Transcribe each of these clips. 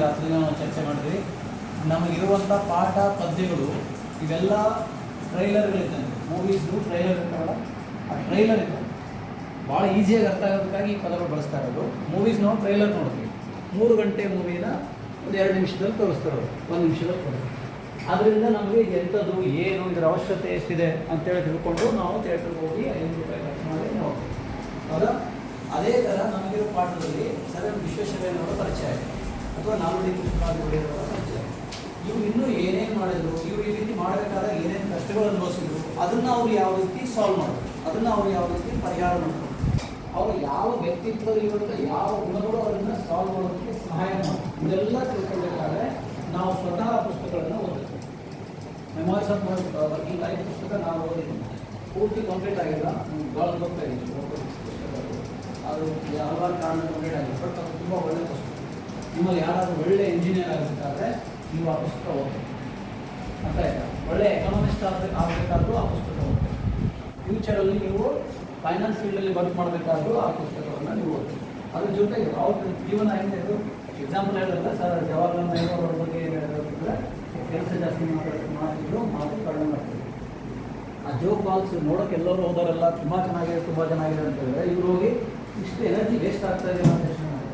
ರಾತ್ರಿ ನಾವು ಚರ್ಚೆ ಮಾಡಿದ್ವಿ. ನಮಗಿರುವಂಥ ಪಾಠ ಪದ್ಯಗಳು ಇವೆಲ್ಲ ಟ್ರೈಲರ್ಗಳಿದ್ದಂಗೆ, ಮೂವೀಸ್ದು ಟ್ರೈಲರ್ ಇರ್ತಾವಲ್ಲ, ಆ ಟ್ರೈಲರ್ ಇತ್ತು ಭಾಳ ಈಸಿಯಾಗಿ ಅರ್ಥ ಆಗೋದಕ್ಕಾಗಿ ಈ ಪದಗಳು ಬಳಸ್ತಾ ಇರೋದು. ಮೂವೀಸ್ ನಾವು ಟ್ರೈಲರ್ ನೋಡ್ತೀವಿ, 3 ಗಂಟೆ ಮೂವಿನ ಒಂದು 2 ನಿಮಿಷದಲ್ಲಿ ತೋರಿಸ್ತಾರೆ, 1 ನಿಮಿಷದಲ್ಲಿ ತೋರಿಸ್ತಾರೆ. ಆದ್ದರಿಂದ ನಮಗೆ ಎಂಥದ್ದು ಏನು ಇದರ ಅವಶ್ಯಕತೆ ಎಷ್ಟಿದೆ ಅಂತೇಳಿ ತಿಳ್ಕೊಂಡು ನಾವು ಥಿಯೇಟ್ರಿಗೆ ಹೋಗಿ 5 ರೂಪಾಯಿ ಖರ್ಚು ಮಾಡಿ ನೋಡ್ತೀವಿ. ಹೌದಾ? ಅದೇ ಥರ ನಮಗಿರೋ ಪಾಠದಲ್ಲಿ ಸರ್ ವಿಶ್ವೇಶ್ವರಯ್ಯನವರ ಪರಿಚಯ ಇದೆ, ಅಥವಾ ನಾಲ್ವಡಿ ಕೃಷ್ಣರಾಜ ಪರಿಚಯ. ಇವ್ರು ಇನ್ನೂ ಏನೇನು ಮಾಡಿದ್ರು, ಇವ್ರು ಈ ರೀತಿ ಮಾಡಬೇಕಾದಾಗ ಏನೇನು ಕಷ್ಟಗಳು ಅನುಭವಿಸಿದ್ರು, ಅದನ್ನು ಅವ್ರು ಯಾವ ರೀತಿ ಸಾಲ್ವ್ ಮಾಡೋದು, ಅದನ್ನು ಅವ್ರು ಯಾವ ರೀತಿ ಪರಿಹಾರ ಮಾಡ್ತಾರೆ, ಅವರು ಯಾವ ವ್ಯಕ್ತಿತ್ವದಲ್ಲಿರುವಂಥ ಯಾವ ಗುಣಗಳು ಅದನ್ನು ಸಾಲ್ವ್ ಮಾಡೋದಕ್ಕೆ ಸಹಾಯ ಮಾಡ್ತಾರೆ. ಇದೆಲ್ಲ ತಿಳ್ಕೊಬೇಕಾದ್ರೆ ನಾವು ಸ್ವತಃ ಪುಸ್ತಕಗಳನ್ನು ಓದಬೇಕು. ಮೆಮೊರೀಸ್ ಆಫ್ ವರ್ಕಿಂಗ್ ಲೈಫ್ ಪುಸ್ತಕ ನಾವು ಓದಿದ್ದೀವಿ, ಪೂರ್ತಿ ಕಂಪ್ಲೀಟ್ ಆಗಿಲ್ಲ, ಭಾಳ ಗೊತ್ತಾಗಿತ್ತು ಪುಸ್ತಕಗಳು. ಅದು ಹಲವಾರು ಕಾರಣ ಕಂಪ್ಲೀಟ್ ಆಗಿದೆ, ಬಟ್ ಅದು ತುಂಬ ಒಳ್ಳೆಯ ಪುಸ್ತಕ. ನಿಮ್ಮಲ್ಲಿ ಯಾರಾದರೂ ಒಳ್ಳೆ ಇಂಜಿನಿಯರ್ ಆಗಬೇಕಾದ್ರೆ ನೀವು ಆ ಪುಸ್ತಕ ಓದಬೇಕು. ಅರ್ಥ ಆಯ್ತಾ? ಒಳ್ಳೆ ಎಕನಾಮಿಸ್ಟ್ ಆಗಬೇಕಾದ್ರೂ ಆ ಪುಸ್ತಕ ಓದಬೇಕು. ಫ್ಯೂಚರಲ್ಲಿ ನೀವು ಫೈನಾನ್ಸ್ ಫೀಲ್ಡಲ್ಲಿ ವರ್ಕ್ ಮಾಡಬೇಕಾದ್ರೂ ಆ ಪುಸ್ತಕವನ್ನು ನೀವು ಓದಬೇಕು. ಅದ್ರ ಜೊತೆಗೆ ಅವ್ರ ಜೀವನ ಹೆಂಗೆ ಇದು ಎಕ್ಸಾಂಪಲ್ ಹೇಳಿದ್ರೆ ಸರ್ ಜವಾಹರ್ಲಾಲ್ ನೆಹರು ಅವರ ಬಗ್ಗೆ ಏನು ಹೇಳಿದ್ರೆ ಕೆಲಸ ಜಾಸ್ತಿ ಮಾಡ್ತಿದ್ರು, ಮಾತು ಕಡಿಮೆ ಮಾಡ್ತಿದ್ರು. ಆ ಜೋಗ್ ಬಾಲ್ಸ್ ನೋಡೋಕೆ ಎಲ್ಲರೂ ಹೋದವರೆಲ್ಲ ತುಂಬ ಚೆನ್ನಾಗಿದೆ ಅಂತ ಹೇಳಿದ್ರೆ ಇವ್ರು ಹೋಗಿ ಇಷ್ಟು ಎನರ್ಜಿ ವೇಸ್ಟ್ ಆಗ್ತಾ ಇದೆ ಅಂತ ಯೋಚನೆ ಮಾಡಿ.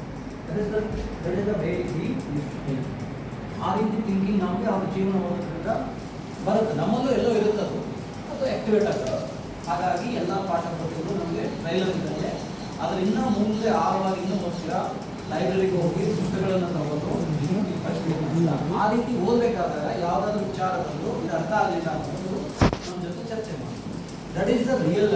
ಆ ರೀತಿ ಥಿಂಕಿಂಗ್ ನಮಗೆ ಅವ್ರ ಜೀವನ ಓದೋದ್ರಿಂದ ಬರುತ್ತೆ. ನಮ್ಮಲ್ಲೂ ಎಲ್ಲೋ ಇರುತ್ತೆ, ಅದು ಆ್ಯಕ್ಟಿವೇಟ್ ಆಗ್ತದೆ. ಹಾಗಾಗಿ ಎಲ್ಲ ಪಾಠ ಪದ್ಯಗಳು ನಮಗೆ ಟ್ರೈಲರ್ ಇದ್ದರೆ ಆದರೆ ಇನ್ನೂ ಮುಂದೆ ಆಳವಾಗಿ ಇನ್ನೂ ಓದ್ತೀರಾ, ಲೈಬ್ರರಿಗೆ ಹೋಗಿ ಪುಸ್ತಕಗಳನ್ನು ತಗೊಂಡು ಆ ರೀತಿ ಓದಬೇಕಾದಾಗ ಯಾವುದಾದ್ರೂ ವಿಚಾರ ಬಂದು ಇದು ಅರ್ಥ ಆಗಲಿಲ್ಲ ಅನ್ನೋದು ನಮ್ಮ ಜೊತೆ ಚರ್ಚೆ ಮಾಡಿ. That is the real